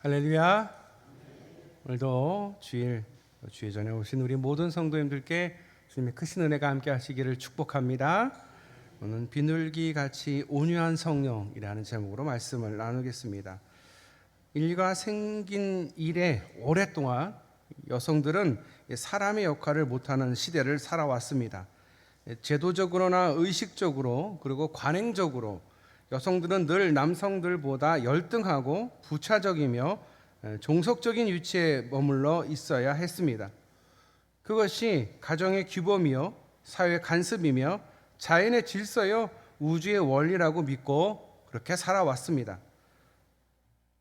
할렐루야. 오늘도 주일 전에 오신 우리 모든 성도님들께 주님의 크신 은혜가 함께 하시기를 축복합니다. 오늘 비둘기 같이 온유한 성령이라는 제목으로 말씀을 나누겠습니다. 인류가 생긴 이래 오랫동안 여성들은 사람의 역할을 못하는 시대를 살아왔습니다. 제도적으로나 의식적으로 그리고 관행적으로 여성들은 늘 남성들보다 열등하고 부차적이며 종속적인 위치에 머물러 있어야 했습니다. 그것이 가정의 규범이요, 사회의 간섭이며 자연의 질서요, 우주의 원리라고 믿고 그렇게 살아왔습니다.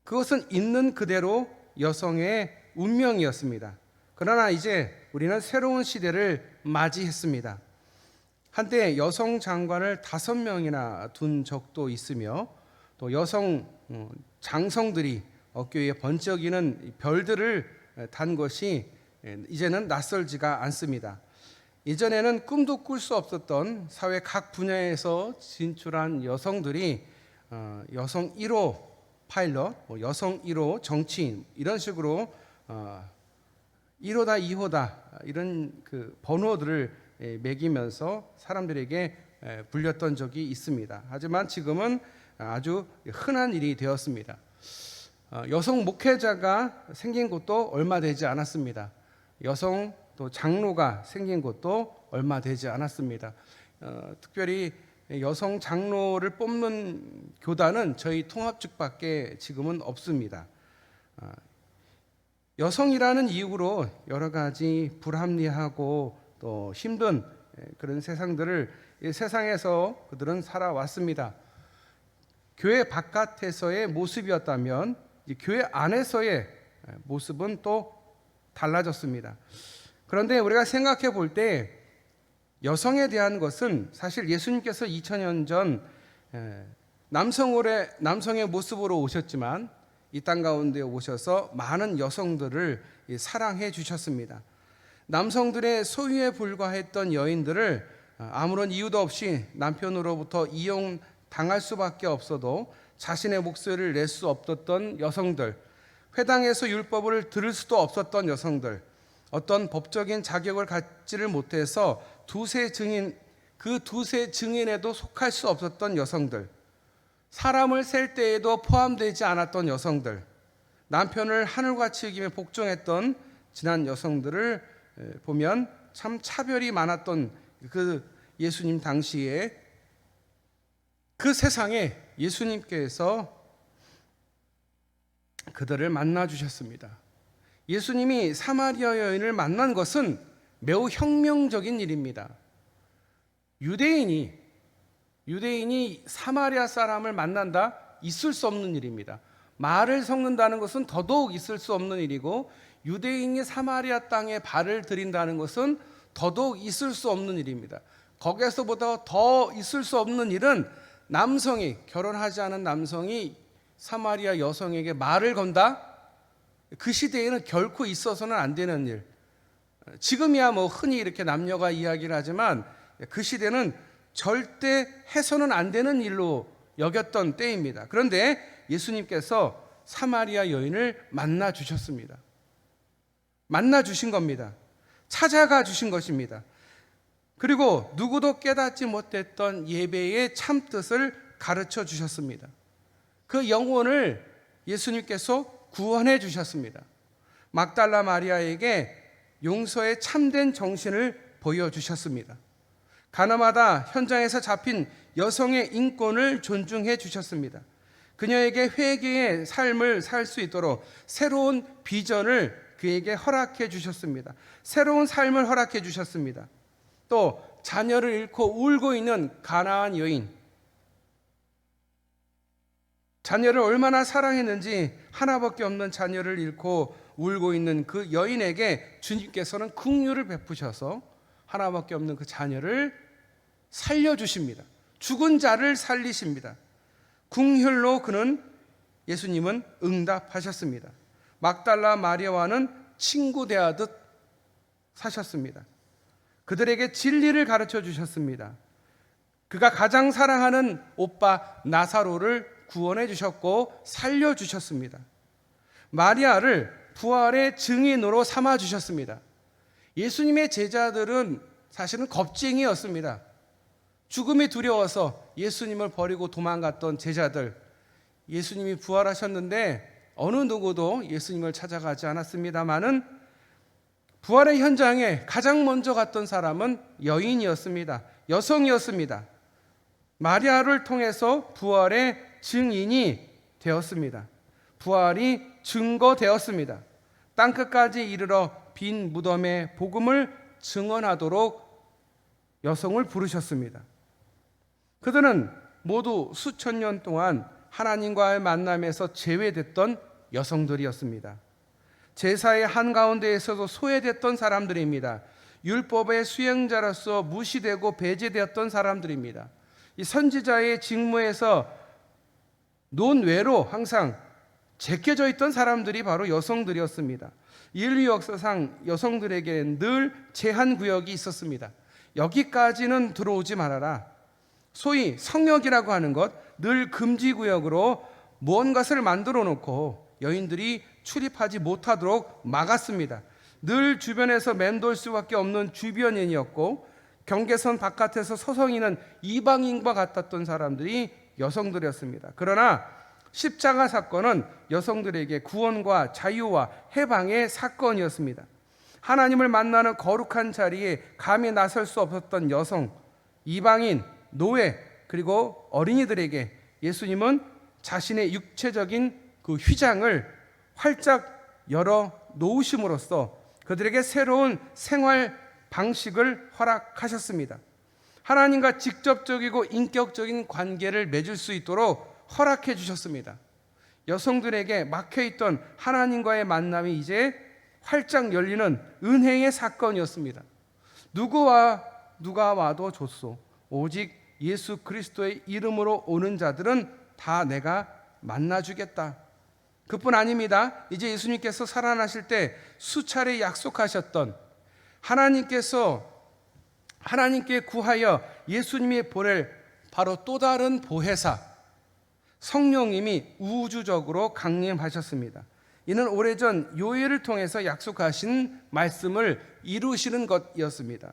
그것은 있는 그대로 여성의 운명이었습니다. 그러나 이제 우리는 새로운 시대를 맞이했습니다. 한때 여성 장관을 5명이나 둔 적도 있으며 또 여성 장성들이 어깨 위에 번쩍이는 별들을 단 것이 이제는 낯설지가 않습니다. 이전에는 꿈도 꿀 수 없었던 사회 각 분야에서 진출한 여성들이 여성 1호 파일럿, 여성 1호 정치인 이런 식으로 1호다 2호다 이런 그 번호들을 매기면서 사람들에게 불렸던 적이 있습니다. 하지만 지금은 아주 흔한 일이 되었습니다. 여성 목회자가 생긴 것도 얼마 되지 않았습니다. 여성 또 장로가 생긴 것도 얼마 되지 않았습니다. 특별히 여성 장로를 뽑는 교단은 저희 통합측밖에 지금은 없습니다. 여성이라는 이유로 여러 가지 불합리하고 또 힘든 그런 세상에서 그들은 살아왔습니다. 교회 바깥에서의 모습이었다면 교회 안에서의 모습은 또 달라졌습니다. 그런데 우리가 생각해 볼 때 여성에 대한 것은 사실 예수님께서 2000년 전 남성의 모습으로 오셨지만 이 땅 가운데 오셔서 많은 여성들을 사랑해 주셨습니다. 남성들의 소유에 불과했던 여인들을 아무런 이유도 없이 남편으로부터 이용당할 수밖에 없어도 자신의 목소리를 낼 수 없었던 여성들, 회당에서 율법을 들을 수도 없었던 여성들, 어떤 법적인 자격을 갖지를 못해서 두세 증인에도 속할 수 없었던 여성들, 사람을 셀 때에도 포함되지 않았던 여성들, 남편을 하늘같이 여기며 복종했던 지난 여성들을 보면 참 차별이 많았던 그 예수님 당시에 그 세상에 예수님께서 그들을 만나 주셨습니다. 예수님이 사마리아 여인을 만난 것은 매우 혁명적인 일입니다. 유대인이 사마리아 사람을 만난다? 있을 수 없는 일입니다. 말을 섞는다는 것은 더더욱 있을 수 없는 일이고 유대인이 사마리아 땅에 발을 들인다는 것은 더더욱 있을 수 없는 일입니다. 거기에서보다 더 있을 수 없는 일은 결혼하지 않은 남성이 사마리아 여성에게 말을 건다? 그 시대에는 결코 있어서는 안 되는 일. 지금이야 흔히 이렇게 남녀가 이야기를 하지만 그 시대는 절대 해서는 안 되는 일로 여겼던 때입니다. 그런데 예수님께서 사마리아 여인을 만나 주셨습니다. 만나 주신 겁니다. 찾아가 주신 것입니다. 그리고 누구도 깨닫지 못했던 예배의 참뜻을 가르쳐 주셨습니다. 그 영혼을 예수님께서 구원해 주셨습니다. 막달라 마리아에게 용서의 참된 정신을 보여주셨습니다. 가나마다 현장에서 잡힌 여성의 인권을 존중해 주셨습니다. 그녀에게 회개의 삶을 살 수 있도록 새로운 비전을 그에게 허락해 주셨습니다. 새로운 삶을 허락해 주셨습니다. 또 자녀를 잃고 울고 있는 가나안 여인, 자녀를 얼마나 사랑했는지 하나밖에 없는 자녀를 잃고 울고 있는 그 여인에게 주님께서는 긍휼을 베푸셔서 하나밖에 없는 그 자녀를 살려주십니다. 죽은 자를 살리십니다. 긍휼로 예수님은 응답하셨습니다. 막달라 마리아와는 친구 대하듯 사셨습니다. 그들에게 진리를 가르쳐 주셨습니다. 그가 가장 사랑하는 오빠 나사로를 구원해 주셨고 살려 주셨습니다. 마리아를 부활의 증인으로 삼아 주셨습니다. 예수님의 제자들은 사실은 겁쟁이였습니다. 죽음이 두려워서 예수님을 버리고 도망갔던 제자들, 예수님이 부활하셨는데 어느 누구도 예수님을 찾아가지 않았습니다마는 부활의 현장에 가장 먼저 갔던 사람은 여인이었습니다. 여성이었습니다. 마리아를 통해서 부활의 증인이 되었습니다. 부활이 증거되었습니다. 땅끝까지 이르러 빈 무덤의 복음을 증언하도록 여성을 부르셨습니다. 그들은 모두 수천 년 동안 하나님과의 만남에서 제외됐던 여성들이었습니다. 제사의 한가운데에서도 소외됐던 사람들입니다. 율법의 수행자로서 무시되고 배제되었던 사람들입니다. 이 선지자의 직무에서 논외로 항상 제껴져 있던 사람들이 바로 여성들이었습니다. 인류 역사상 여성들에게 늘 제한 구역이 있었습니다. 여기까지는 들어오지 말아라. 소위 성역이라고 하는 것, 늘 금지 구역으로 무언가를 만들어 놓고 여인들이 출입하지 못하도록 막았습니다. 늘 주변에서 맴돌 수밖에 없는 주변인이었고, 경계선 바깥에서 서성이는 이방인과 같았던 사람들이 여성들이었습니다. 그러나 십자가 사건은 여성들에게 구원과 자유와 해방의 사건이었습니다. 하나님을 만나는 거룩한 자리에 감히 나설 수 없었던 여성, 이방인, 노예, 그리고 어린이들에게 예수님은 자신의 육체적인 그 휘장을 활짝 열어 놓으심으로써 그들에게 새로운 생활 방식을 허락하셨습니다. 하나님과 직접적이고 인격적인 관계를 맺을 수 있도록 허락해 주셨습니다. 여성들에게 막혀있던 하나님과의 만남이 이제 활짝 열리는 은혜의 사건이었습니다. 누가 와도 좋소. 오직 예수 그리스도의 이름으로 오는 자들은 다 내가 만나주겠다. 그뿐 아닙니다. 이제 예수님께서 살아나실 때 수차례 약속하셨던 하나님께 구하여 예수님이 보낼 바로 또 다른 보혜사 성령님이 우주적으로 강림하셨습니다. 이는 오래전 요엘을 통해서 약속하신 말씀을 이루시는 것이었습니다.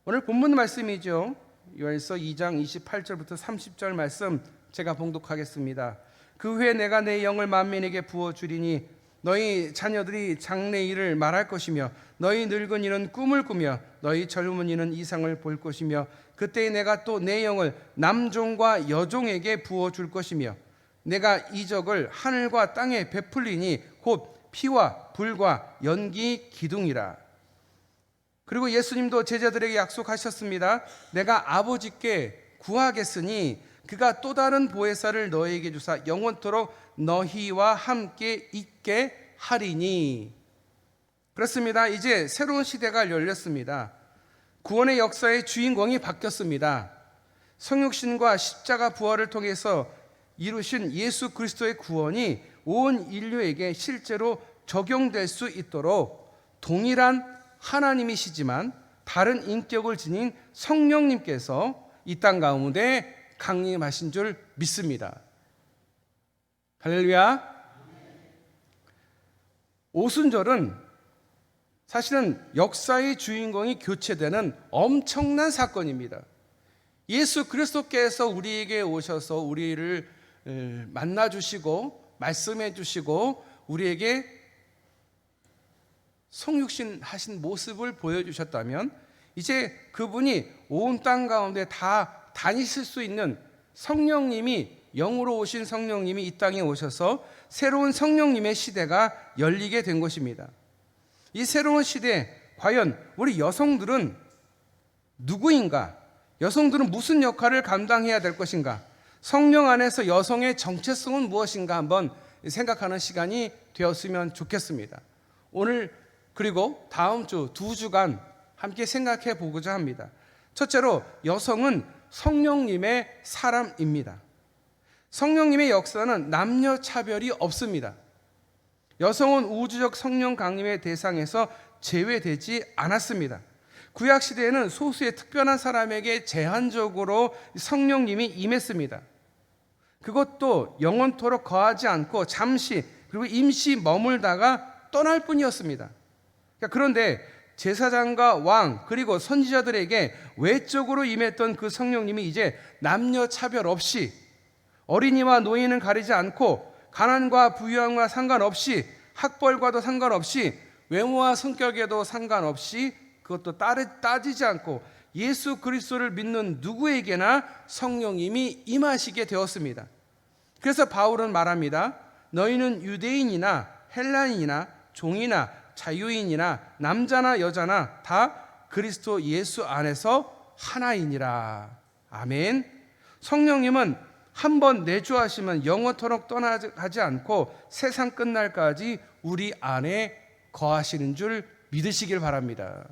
오늘 본문 말씀이죠. 요엘서 2장 28절부터 30절 말씀 제가 봉독하겠습니다. 그 후에 내가 내 영을 만민에게 부어주리니 너희 자녀들이 장래일을 말할 것이며 너희 늙은이는 꿈을 꾸며 너희 젊은이는 이상을 볼 것이며 그때 내가 또 내 영을 남종과 여종에게 부어줄 것이며 내가 이적을 하늘과 땅에 베풀리니 곧 피와 불과 연기 기둥이라. 그리고 예수님도 제자들에게 약속하셨습니다. 내가 아버지께 구하겠으니 그가 또 다른 보혜사를 너희에게 주사 영원토록 너희와 함께 있게 하리니. 그렇습니다. 이제 새로운 시대가 열렸습니다. 구원의 역사의 주인공이 바뀌었습니다. 성육신과 십자가 부활을 통해서 이루신 예수 그리스도의 구원이 온 인류에게 실제로 적용될 수 있도록 동일한 하나님이시지만 다른 인격을 지닌 성령님께서 이 땅 가운데 강림하신 줄 믿습니다. 할렐루야. 오순절은 사실은 역사의 주인공이 교체되는 엄청난 사건입니다. 예수 그리스도께서 우리에게 오셔서 우리를 만나주시고 말씀해 주시고 우리에게 성육신 하신 모습을 보여주셨다면 이제 그분이 온 땅 가운데 다 다니실 수 있는 성령님이, 영으로 오신 성령님이 이 땅에 오셔서 새로운 성령님의 시대가 열리게 된 것입니다. 이 새로운 시대, 과연 우리 여성들은 누구인가? 여성들은 무슨 역할을 감당해야 될 것인가? 성령 안에서 여성의 정체성은 무엇인가 한번 생각하는 시간이 되었으면 좋겠습니다. 오늘 그리고 다음 주 2주간 함께 생각해 보고자 합니다. 첫째로, 여성은 성령님의 사람입니다. 성령님의 역사는 남녀 차별이 없습니다. 여성은 우주적 성령 강림의 대상에서 제외되지 않았습니다. 구약 시대에는 소수의 특별한 사람에게 제한적으로 성령님이 임했습니다. 그것도 영원토록 거하지 않고 잠시 그리고 임시 머물다가 떠날 뿐이었습니다. 그런데 제사장과 왕 그리고 선지자들에게 외적으로 임했던 그 성령님이 이제 남녀 차별 없이 어린이와 노인은 가리지 않고 가난과 부유함과 상관없이 학벌과도 상관없이 외모와 성격에도 상관없이 그것도 따지지 않고 예수 그리스도를 믿는 누구에게나 성령님이 임하시게 되었습니다. 그래서 바울은 말합니다. 너희는 유대인이나 헬라인이나 종이나 자유인이나 남자나 여자나 다 그리스도 예수 안에서 하나이니라. 아멘. 성령님은 한번 내주하시면 영원토록 떠나가지 않고 세상 끝날까지 우리 안에 거하시는 줄 믿으시길 바랍니다.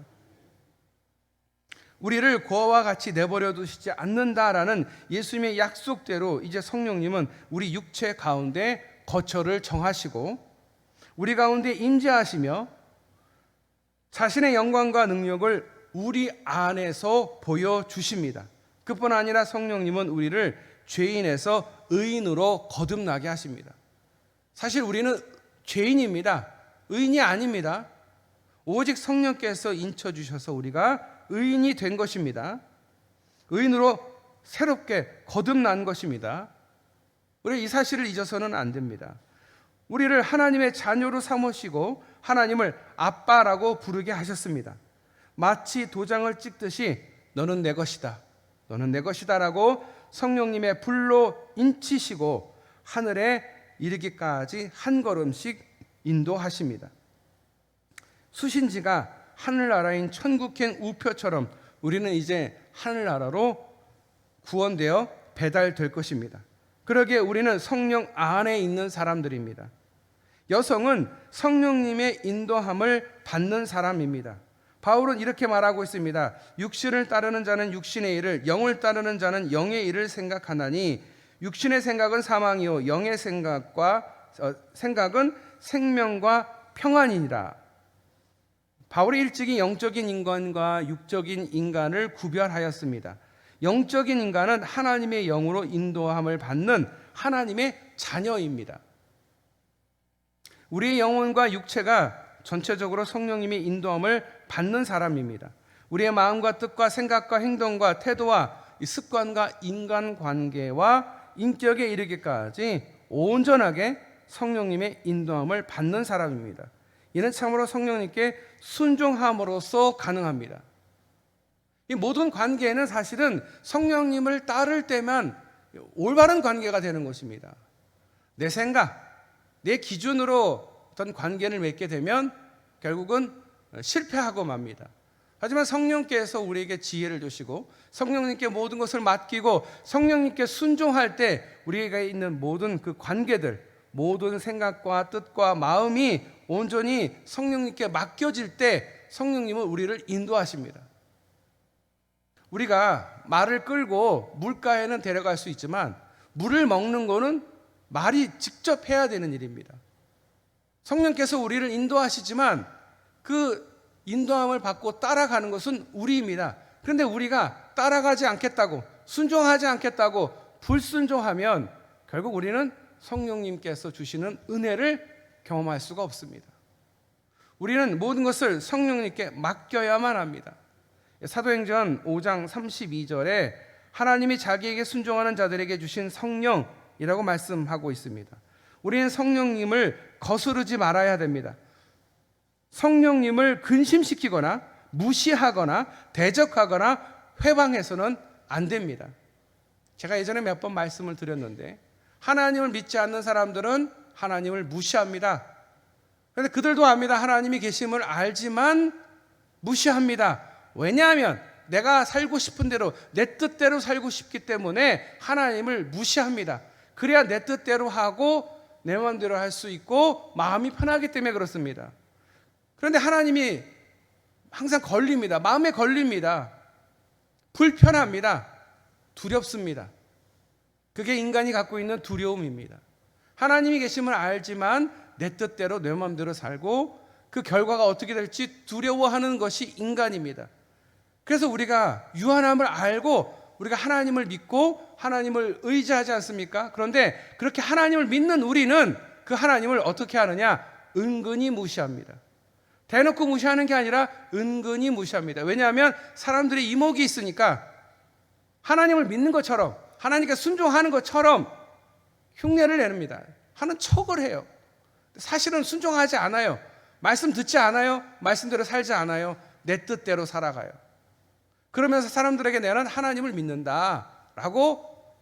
우리를 고아와 같이 내버려 두시지 않는다라는 예수님의 약속대로 이제 성령님은 우리 육체 가운데 거처를 정하시고 우리 가운데 임재하시며 자신의 영광과 능력을 우리 안에서 보여주십니다. 그뿐 아니라 성령님은 우리를 죄인에서 의인으로 거듭나게 하십니다. 사실 우리는 죄인입니다. 의인이 아닙니다. 오직 성령께서 인쳐주셔서 우리가 의인이 된 것입니다. 의인으로 새롭게 거듭난 것입니다. 우리 이 사실을 잊어서는 안 됩니다. 우리를 하나님의 자녀로 삼으시고 하나님을 아빠라고 부르게 하셨습니다. 마치 도장을 찍듯이 너는 내 것이다, 너는 내 것이다 라고 성령님의 불로 인치시고 하늘에 이르기까지 한 걸음씩 인도하십니다. 수신지가 하늘나라인 천국행 우표처럼 우리는 이제 하늘나라로 구원되어 배달될 것입니다. 그러기에 우리는 성령 안에 있는 사람들입니다. 여성은 성령님의 인도함을 받는 사람입니다. 바울은 이렇게 말하고 있습니다. 육신을 따르는 자는 육신의 일을, 영을 따르는 자는 영의 일을 생각하나니 육신의 생각은 사망이요 영의 생각은 생명과 평안이니라. 바울이 일찍이 영적인 인간과 육적인 인간을 구별하였습니다. 영적인 인간은 하나님의 영으로 인도함을 받는 하나님의 자녀입니다. 우리의 영혼과 육체가 전체적으로 성령님의 인도함을 받는 사람입니다. 우리의 마음과 뜻과 생각과 행동과 태도와 습관과 인간관계와 인격에 이르기까지 온전하게 성령님의 인도함을 받는 사람입니다. 이는 참으로 성령님께 순종함으로써 가능합니다. 이 모든 관계는 사실은 성령님을 따를 때만 올바른 관계가 되는 것입니다. 내 생각, 내 기준으로 어떤 관계를 맺게 되면 결국은 실패하고 맙니다. 하지만 성령께서 우리에게 지혜를 주시고 성령님께 모든 것을 맡기고 성령님께 순종할 때 우리에게 있는 모든 그 관계들, 모든 생각과 뜻과 마음이 온전히 성령님께 맡겨질 때 성령님은 우리를 인도하십니다. 우리가 말을 끌고 물가에는 데려갈 수 있지만 물을 먹는 거는 말이 직접 해야 되는 일입니다. 성령께서 우리를 인도하시지만 그 인도함을 받고 따라가는 것은 우리입니다. 그런데 우리가 따라가지 않겠다고, 순종하지 않겠다고 불순종하면 결국 우리는 성령님께서 주시는 은혜를 경험할 수가 없습니다. 우리는 모든 것을 성령님께 맡겨야만 합니다. 사도행전 5장 32절에 하나님이 자기에게 순종하는 자들에게 주신 성령이라고 말씀하고 있습니다. 우리는 성령님을 거스르지 말아야 됩니다. 성령님을 근심시키거나 무시하거나 대적하거나 회방해서는 안 됩니다. 제가 예전에 몇 번 말씀을 드렸는데 하나님을 믿지 않는 사람들은 하나님을 무시합니다. 그런데 그들도 압니다. 하나님이 계심을 알지만 무시합니다. 왜냐하면 내가 살고 싶은 대로 내 뜻대로 살고 싶기 때문에 하나님을 무시합니다. 그래야 내 뜻대로 하고 내 마음대로 할 수 있고 마음이 편하기 때문에 그렇습니다. 그런데 하나님이 항상 걸립니다. 마음에 걸립니다. 불편합니다. 두렵습니다. 그게 인간이 갖고 있는 두려움입니다. 하나님이 계심을 알지만 내 뜻대로 내 마음대로 살고 그 결과가 어떻게 될지 두려워하는 것이 인간입니다. 그래서 우리가 유한함을 알고 우리가 하나님을 믿고 하나님을 의지하지 않습니까? 그런데 그렇게 하나님을 믿는 우리는 그 하나님을 어떻게 하느냐? 은근히 무시합니다. 대놓고 무시하는 게 아니라 은근히 무시합니다. 왜냐하면 사람들의 이목이 있으니까 하나님을 믿는 것처럼, 하나님께 순종하는 것처럼 흉내를 내립니다. 하는 척을 해요. 사실은 순종하지 않아요. 말씀 듣지 않아요. 말씀대로 살지 않아요. 내 뜻대로 살아가요. 그러면서 사람들에게 내는 하나님을 믿는다라고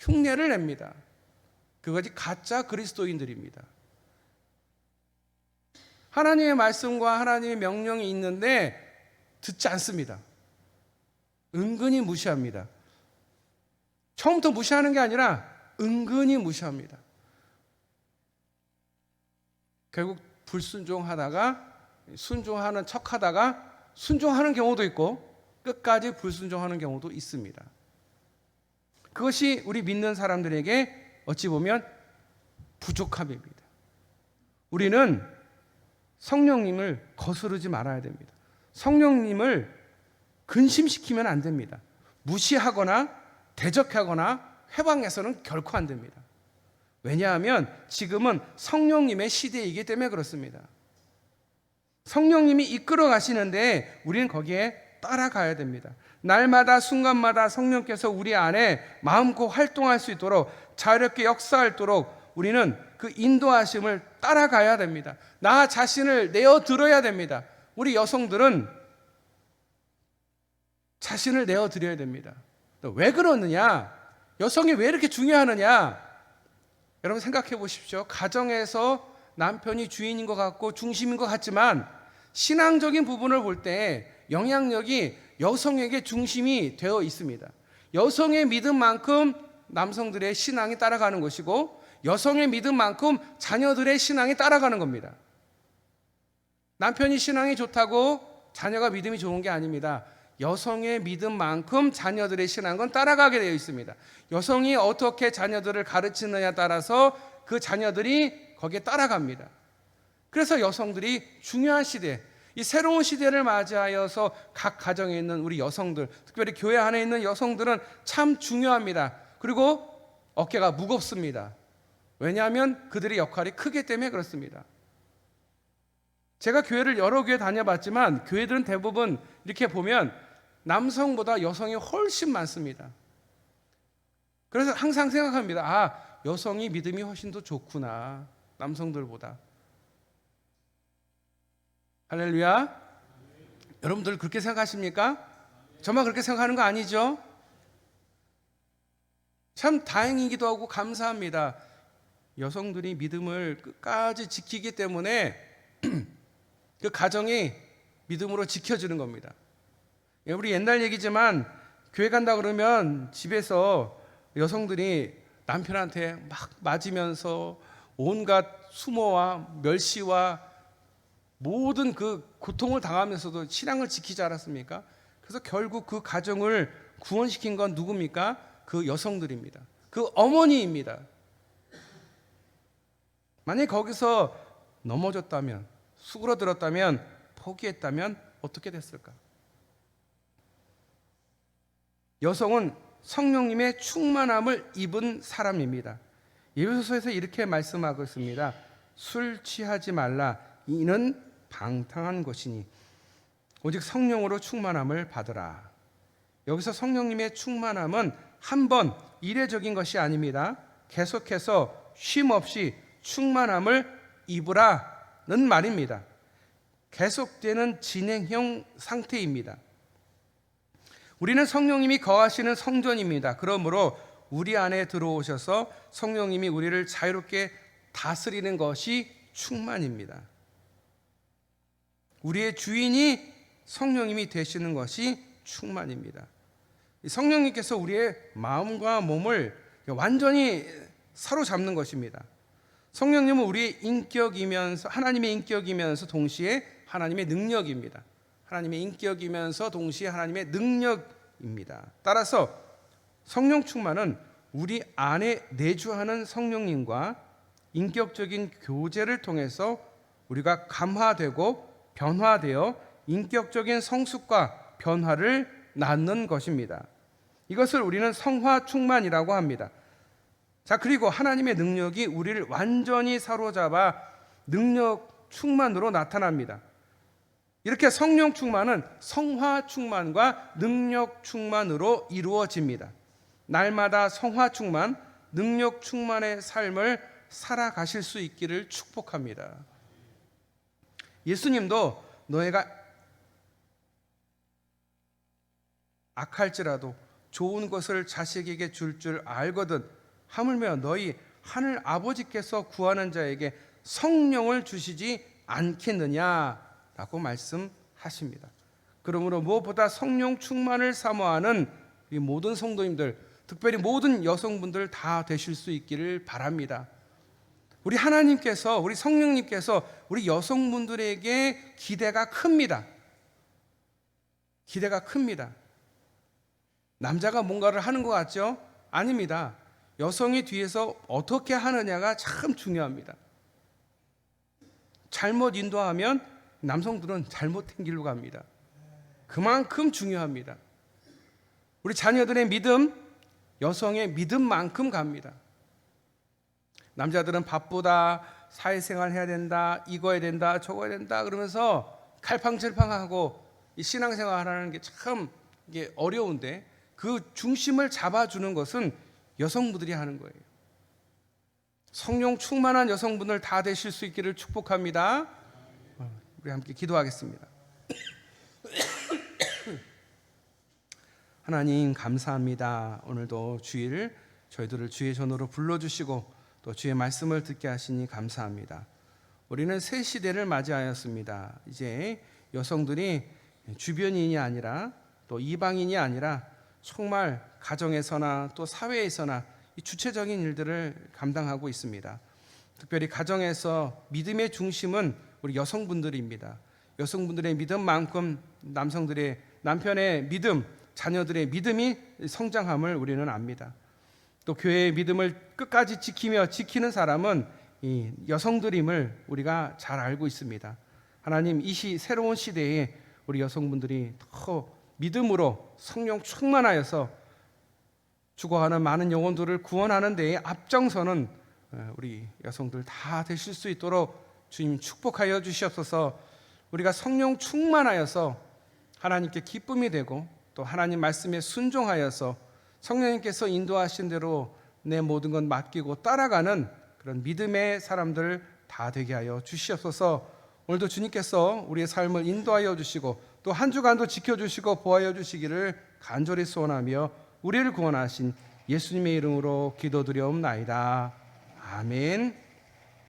흉내를 냅니다. 그것이 가짜 그리스도인들입니다. 하나님의 말씀과 하나님의 명령이 있는데 듣지 않습니다. 은근히 무시합니다. 처음부터 무시하는 게 아니라 은근히 무시합니다. 결국 불순종하다가 순종하는 척하다가 순종하는 경우도 있고 끝까지 불순종하는 경우도 있습니다. 그것이 우리 믿는 사람들에게 어찌 보면 부족함입니다. 우리는 성령님을 거스르지 말아야 됩니다. 성령님을 근심시키면 안 됩니다. 무시하거나 대적하거나 회방해서는 결코 안 됩니다. 왜냐하면 지금은 성령님의 시대이기 때문에 그렇습니다. 성령님이 이끌어 가시는데 우리는 거기에 따라가야 됩니다. 날마다 순간마다 성령께서 우리 안에 마음껏 활동할 수 있도록 자유롭게 역사하도록 우리는 그 인도하심을 따라가야 됩니다. 나 자신을 내어드려야 됩니다. 우리 여성들은 자신을 내어드려야 됩니다. 왜 그러느냐? 여성이 왜 이렇게 중요하느냐? 여러분 생각해 보십시오. 가정에서 남편이 주인인 것 같고 중심인 것 같지만 신앙적인 부분을 볼 때 영향력이 여성에게 중심이 되어 있습니다. 여성의 믿음만큼 남성들의 신앙이 따라가는 것이고 여성의 믿음만큼 자녀들의 신앙이 따라가는 겁니다. 남편이 신앙이 좋다고 자녀가 믿음이 좋은 게 아닙니다. 여성의 믿음만큼 자녀들의 신앙은 따라가게 되어 있습니다. 여성이 어떻게 자녀들을 가르치느냐에 따라서 그 자녀들이 거기에 따라갑니다. 그래서 여성들이 중요한 시대, 이 새로운 시대를 맞이하여서 각 가정에 있는 우리 여성들, 특별히 교회 안에 있는 여성들은 참 중요합니다. 그리고 어깨가 무겁습니다. 왜냐하면 그들의 역할이 크기 때문에 그렇습니다. 제가 교회를 여러 교회 다녀봤지만 교회들은 대부분 이렇게 보면 남성보다 여성이 훨씬 많습니다. 그래서 항상 생각합니다. 아, 여성이 믿음이 훨씬 더 좋구나, 남성들보다. 할렐루야. 여러분들 그렇게 생각하십니까? 저만 그렇게 생각하는 거 아니죠? 참 다행이기도 하고 감사합니다. 여성들이 믿음을 끝까지 지키기 때문에 그 가정이 믿음으로 지켜지는 겁니다. 우리 옛날 얘기지만 교회 간다 그러면 집에서 여성들이 남편한테 막 맞으면서 온갖 수모와 멸시와 모든 그 고통을 당하면서도 신앙을 지키지 않았습니까? 그래서 결국 그 가정을 구원시킨 건 누굽니까? 그 여성들입니다. 그 어머니입니다. 만약에 거기서 넘어졌다면, 수그러들었다면, 포기했다면 어떻게 됐을까? 여성은 성령님의 충만함을 입은 사람입니다. 예배소서에서 이렇게 말씀하고 있습니다. 술 취하지 말라. 이는 방탕한 것이니 오직 성령으로 충만함을 받으라. 여기서 성령님의 충만함은 한 번 이례적인 것이 아닙니다. 계속해서 쉼 없이 충만함을 입으라는 말입니다. 계속되는 진행형 상태입니다. 우리는 성령님이 거하시는 성전입니다. 그러므로 우리 안에 들어오셔서 성령님이 우리를 자유롭게 다스리는 것이 충만입니다. 우리의 주인이 성령님이 되시는 것이 충만입니다. 성령님께서 우리의 마음과 몸을 완전히 사로잡는 것입니다. 성령님은 우리의 인격이면서 하나님의 인격이면서 동시에 하나님의 능력입니다. 하나님의 인격이면서 동시에 하나님의 능력입니다. 따라서 성령 충만은 우리 안에 내주하는 성령님과 인격적인 교제를 통해서 우리가 감화되고 변화되어 인격적인 성숙과 변화를 낳는 것입니다. 이것을 우리는 성화 충만이라고 합니다. 자, 그리고 하나님의 능력이 우리를 완전히 사로잡아 능력 충만으로 나타납니다. 이렇게 성령 충만은 성화 충만과 능력 충만으로 이루어집니다. 날마다 성화 충만, 능력 충만의 삶을 살아가실 수 있기를 축복합니다. 예수님도 너희가 악할지라도 좋은 것을 자식에게 줄 알거든 하물며 너희 하늘 아버지께서 구하는 자에게 성령을 주시지 않겠느냐라고 말씀하십니다. 그러므로 무엇보다 성령 충만을 사모하는 이 모든 성도님들, 특별히 모든 여성분들 다 되실 수 있기를 바랍니다. 우리 하나님께서, 우리 성령님께서 우리 여성분들에게 기대가 큽니다. 기대가 큽니다. 남자가 뭔가를 하는 것 같죠? 아닙니다. 여성이 뒤에서 어떻게 하느냐가 참 중요합니다. 잘못 인도하면 남성들은 잘못된 길로 갑니다. 그만큼 중요합니다. 우리 자녀들의 믿음, 여성의 믿음만큼 갑니다. 남자들은 바쁘다, 사회생활 해야 된다, 이거 해야 된다, 저거 해야 된다 그러면서 칼팡질팡하고 이 신앙생활 하는 게 참 이게 어려운데 그 중심을 잡아주는 것은 여성분들이 하는 거예요. 성령 충만한 여성분들 다 되실 수 있기를 축복합니다. 우리 함께 기도하겠습니다. 하나님 감사합니다. 오늘도 주일 저희들을 주의 전으로 불러주시고 또 주의 말씀을 듣게 하시니 감사합니다. 우리는 새 시대를 맞이하였습니다. 이제 여성들이 주변인이 아니라 또 이방인이 아니라 정말 가정에서나 또 사회에서나 이 주체적인 일들을 감당하고 있습니다. 특별히 가정에서 믿음의 중심은 우리 여성분들입니다. 여성분들의 믿음만큼 남편의 믿음, 자녀들의 믿음이 성장함을 우리는 압니다. 또 교회의 믿음을 끝까지 지키는 사람은 이 여성들임을 우리가 잘 알고 있습니다. 하나님, 이 새로운 시대에 우리 여성분들이 더 믿음으로 성령 충만하여서 죽어가는 많은 영혼들을 구원하는 데에 앞장서는 우리 여성들 다 되실 수 있도록 주님 축복하여 주시옵소서. 우리가 성령 충만하여서 하나님께 기쁨이 되고 또 하나님 말씀에 순종하여서 성령님께서 인도하신 대로 내 모든 것 맡기고 따라가는 그런 믿음의 사람들 다 되게 하여 주시옵소서. 오늘도 주님께서 우리의 삶을 인도하여 주시고 또 한 주간도 지켜주시고 보호하여 주시기를 간절히 소원하며 우리를 구원하신 예수님의 이름으로 기도드려옵나이다. 아멘.